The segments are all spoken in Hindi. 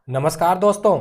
नमस्कार दोस्तों।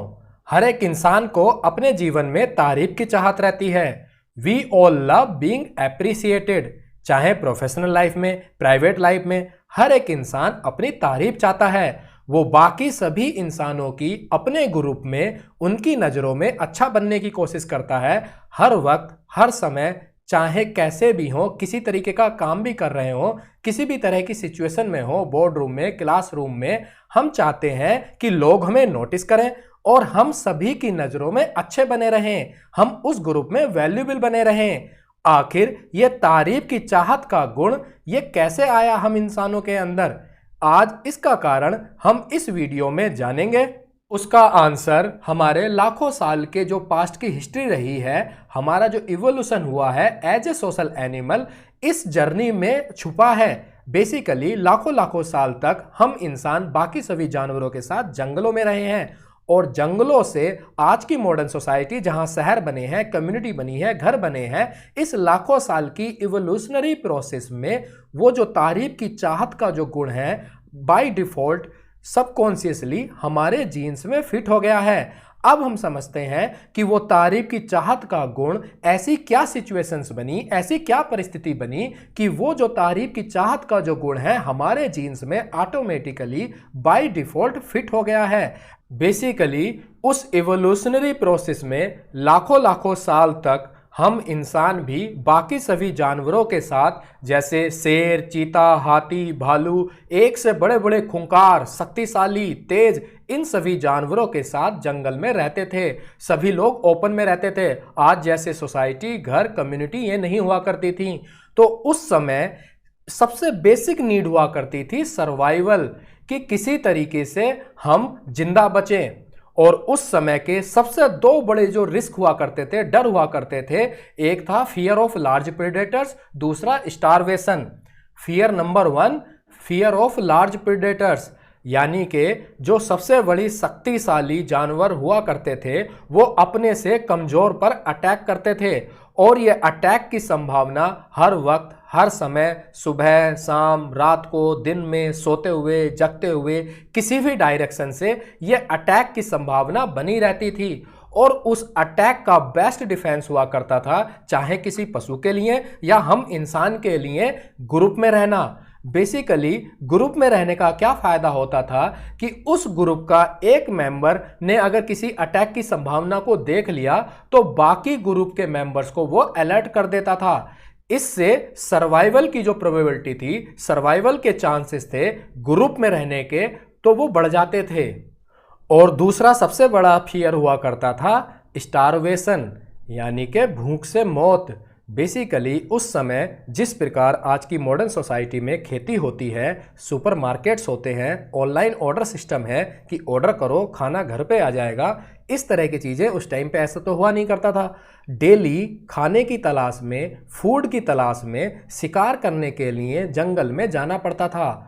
हर एक इंसान को अपने जीवन में तारीफ की चाहत रहती है। We all love being appreciated. चाहे प्रोफेशनल लाइफ में, प्राइवेट लाइफ में, हर एक इंसान अपनी तारीफ चाहता है। वो बाकी सभी इंसानों की अपने ग्रुप में उनकी नज़रों में अच्छा बनने की कोशिश करता है। हर वक्त, हर समय, चाहे कैसे भी हो, किसी तरीके का काम भी कर रहे हो, किसी भी तरह की सिचुएशन में हो, बोर्ड रूम में, क्लासरूम में, हम चाहते हैं कि लोग हमें नोटिस करें और हम सभी की नज़रों में अच्छे बने रहें, हम उस ग्रुप में वैल्यूएबल बने रहें। आखिर ये तारीफ की चाहत का गुण ये कैसे आया हम इंसानों के अंदर? आज इसका कारण हम इस वीडियो में जानेंगे। उसका आंसर हमारे लाखों साल के जो पास्ट की हिस्ट्री रही है, हमारा जो इवोल्यूशन हुआ है एज ए सोशल एनिमल, इस जर्नी में छुपा है। बेसिकली लाखों लाखों साल तक हम इंसान बाकी सभी जानवरों के साथ जंगलों में रहे हैं और जंगलों से आज की मॉडर्न सोसाइटी जहां शहर बने हैं, कम्युनिटी बनी है, घर बने हैं, इस लाखों साल की इवोल्यूशनरी प्रोसेस में वो जो तारीफ की चाहत का जो गुण है बाय डिफॉल्ट सबकॉन्शियसली हमारे जीन्स में फिट हो गया है। अब हम समझते हैं कि वो तारीफ की चाहत का गुण ऐसी क्या सिचुएशंस बनी, ऐसी क्या परिस्थिति बनी कि वो जो तारीफ की चाहत का जो गुण है हमारे जीन्स में ऑटोमेटिकली बाय डिफॉल्ट फिट हो गया है। बेसिकली उस इवोल्यूशनरी प्रोसेस में लाखों लाखों साल तक हम इंसान भी बाकी सभी जानवरों के साथ, जैसे शेर, चीता, हाथी, भालू, एक से बड़े बड़े खूंखार, शक्तिशाली, तेज, इन सभी जानवरों के साथ जंगल में रहते थे। सभी लोग ओपन में रहते थे। आज जैसे सोसाइटी, घर, कम्युनिटी ये नहीं हुआ करती थी। तो उस समय सबसे बेसिक नीड हुआ करती थी सर्वाइवल, कि किसी तरीके से हम जिंदा बचें। और उस समय के सबसे दो बड़े जो रिस्क हुआ करते थे, डर हुआ करते थे, एक था फियर ऑफ लार्ज प्रेडेटर्स, दूसरा starvation. Fear number 1, fear of large predators, यानी कि जो सबसे बड़ी शक्तिशाली जानवर हुआ करते थे वो अपने से कमजोर पर अटैक करते थे और ये अटैक की संभावना हर वक्त, हर समय, सुबह, शाम, रात को, दिन में, सोते हुए, जगते हुए, किसी भी डायरेक्शन से ये अटैक की संभावना बनी रहती थी। और उस अटैक का बेस्ट डिफेंस हुआ करता था, चाहे किसी पशु के लिए या हम इंसान के लिए, ग्रुप में रहना। बेसिकली ग्रुप में रहने का क्या फायदा होता था कि उस ग्रुप का एक मेंबर ने अगर किसी अटैक की संभावना को देख लिया तो बाकी ग्रुप के मेंबर्स को वो अलर्ट कर देता था। इससे सर्वाइवल की जो प्रोबेबिलिटी थी, सर्वाइवल के चांसेस थे ग्रुप में रहने के, तो वो बढ़ जाते थे। और दूसरा सबसे बड़ा फियर हुआ करता था स्टारवेशन, यानी कि भूख से मौत। बेसिकली उस समय जिस प्रकार आज की मॉडर्न सोसाइटी में खेती होती है, सुपरमार्केट्स होते हैं, ऑनलाइन ऑर्डर सिस्टम है कि ऑर्डर करो खाना घर पे आ जाएगा, इस तरह की चीज़ें उस टाइम पे ऐसा तो हुआ नहीं करता था। डेली खाने की तलाश में, फूड की तलाश में शिकार करने के लिए जंगल में जाना पड़ता था।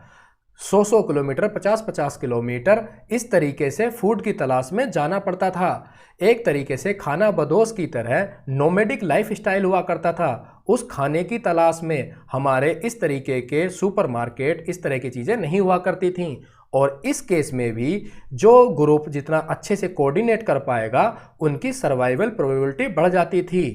100 किलोमीटर, 50-50 किलोमीटर, इस तरीके से फूड की तलाश में जाना पड़ता था। एक तरीके से खाना बदोश की तरह नोमैडिक लाइफ स्टाइल हुआ करता था। उस खाने की तलाश में हमारे इस तरीके के सुपरमार्केट, इस तरह की चीज़ें नहीं हुआ करती थीं। और इस केस में भी जो ग्रुप जितना अच्छे से कोऑर्डिनेट कर पाएगा उनकी सर्वाइवल प्रोबेबिलिटी बढ़ जाती थी।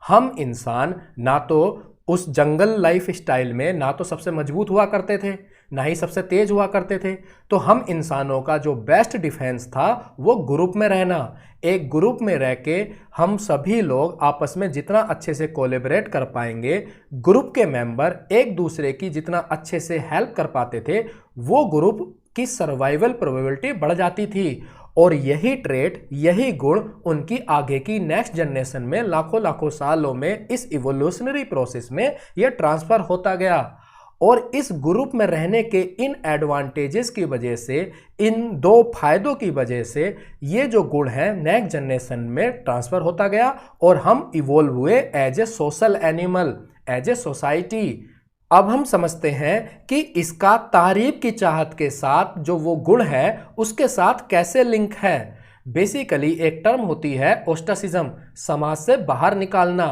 हम इंसान ना तो उस जंगल लाइफ स्टाइल में ना तो सबसे मजबूत हुआ करते थे, ना ही सबसे तेज हुआ करते थे। तो हम इंसानों का जो बेस्ट डिफेंस था वो ग्रुप में रहना। एक ग्रुप में रह के हम सभी लोग आपस में जितना अच्छे से कोलैबोरेट कर पाएंगे, ग्रुप के मेंबर एक दूसरे की जितना अच्छे से हेल्प कर पाते थे, वो ग्रुप की सर्वाइवल प्रोबेबिलिटी बढ़ जाती थी। और यही ट्रेट, यही गुण उनकी आगे की नेक्स्ट जनरेशन में लाखों लाखों सालों में इस इवोल्यूशनरी प्रोसेस में यह ट्रांसफर होता गया। और इस ग्रुप में रहने के इन एडवांटेजेस की वजह से, इन दो फायदों की वजह से ये जो गुण है नेक्स्ट जनरेशन में ट्रांसफर होता गया और हम इवोल्व हुए as a social animal, as a society. अब हम समझते हैं कि इसका तारीफ की चाहत के साथ जो वो गुण है उसके साथ कैसे लिंक है। बेसिकली एक टर्म होती है ओस्ट्रासिज्म, समाज से बाहर निकालना।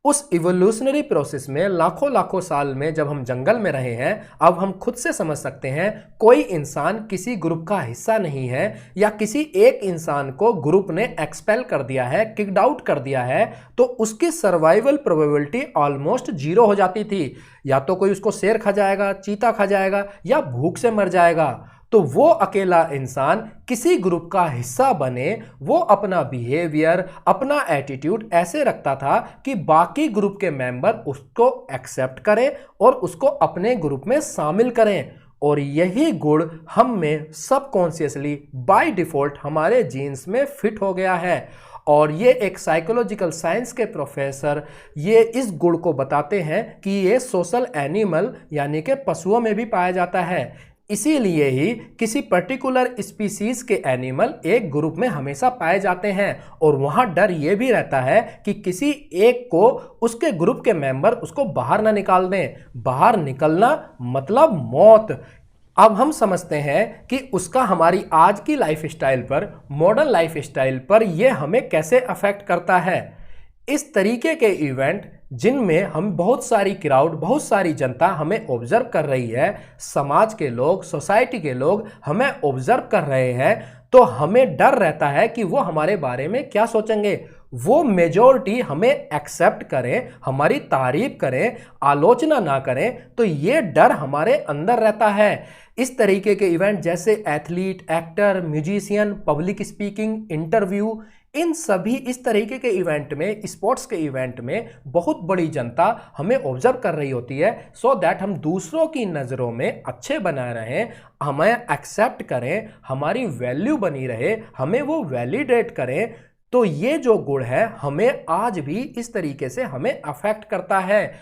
उस इवोल्यूशनरी प्रोसेस में लाखों लाखों साल में जब हम जंगल में रहे हैं, अब हम खुद से समझ सकते हैं कोई इंसान किसी ग्रुप का हिस्सा नहीं है, या किसी एक इंसान को ग्रुप ने एक्सपेल कर दिया है, किक्ड आउट कर दिया है, तो उसकी सर्वाइवल प्रोबेबिलिटी ऑलमोस्ट जीरो हो जाती थी। या तो कोई उसको शेर खा जाएगा, चीता खा जाएगा, या भूख से मर जाएगा। तो वो अकेला इंसान किसी ग्रुप का हिस्सा बने, वो अपना बिहेवियर, अपना एटीट्यूड ऐसे रखता था कि बाकी ग्रुप के मेंबर उसको एक्सेप्ट करें और उसको अपने ग्रुप में शामिल करें। और यही गुण हम में सबकॉन्शियसली बाय डिफॉल्ट हमारे जीन्स में फिट हो गया है। और ये एक साइकोलॉजिकल साइंस के प्रोफेसर ये इस गुण को बताते हैं कि ये सोशल एनिमल यानी कि पशुओं में भी पाया जाता है। इसीलिए ही किसी पर्टिकुलर स्पीसीज के एनिमल एक ग्रुप में हमेशा पाए जाते हैं, और वहां डर यह भी रहता है कि किसी एक को उसके ग्रुप के मेंबर उसको बाहर ना निकाल दें। बाहर निकलना मतलब मौत। अब हम समझते हैं कि उसका हमारी आज की लाइफस्टाइल पर, मॉडर्न लाइफस्टाइल पर यह हमें कैसे अफेक्ट करता है। इस तरीके के इवेंट जिनमें हम बहुत सारी क्राउड, बहुत सारी जनता हमें ऑब्जर्व कर रही है, समाज के लोग, सोसाइटी के लोग हमें ऑब्जर्व कर रहे हैं, तो हमें डर रहता है कि वो हमारे बारे में क्या सोचेंगे। वो मेजॉरिटी हमें एक्सेप्ट करें, हमारी तारीफ करें, आलोचना ना करें, तो ये डर हमारे अंदर रहता है। इस तरीके के इवेंट जैसे athlete, actor, musician, public speaking, interview, इन सभी इस तरीके के इवेंट में, स्पोर्ट्स के इवेंट में बहुत बड़ी जनता हमें ऑब्जर्व कर रही होती है, सो दैट हम दूसरों की नज़रों में अच्छे बनाए रहें, हमें एक्सेप्ट करें, हमारी वैल्यू बनी रहे, हमें वो वैलिडेट करें। तो ये जो गुण है हमें आज भी इस तरीके से हमें अफेक्ट करता है।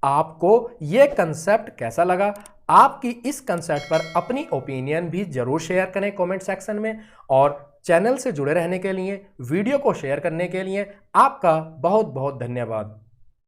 आपको ये कंसेप्ट कैसा लगा? आपकी इस कंसेप्ट पर अपनी ओपिनियन भी जरूर शेयर करें कमेंट सेक्शन में, और चैनल से जुड़े रहने के लिए, वीडियो को शेयर करने के लिए आपका बहुत बहुत धन्यवाद।